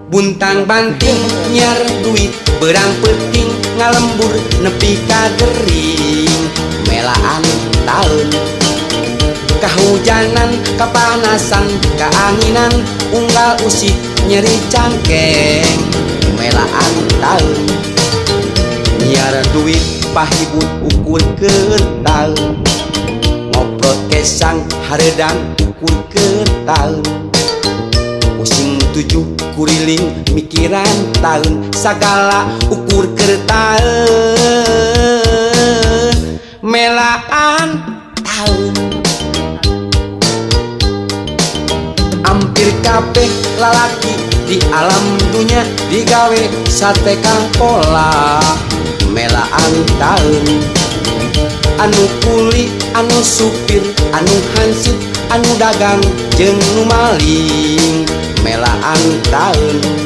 Buntang banting nyiar duit berang peting ngalembur nepi ka gering melaan taun kahujanan kapanasan kaanginan unggal usik nyeri cangkeng melaan taun nyiar duit pahibut ukur taun ngoprot kesang haredang ukur taun pusing tujuh kuriling mikiran tahun segala ukur taun melaan tahun hampir kabeh lalaki di alam dunia digawe sate kang pola melaan tahun anu kuli anu supir anu hansip anu dagang jeung nu maling melaan tahun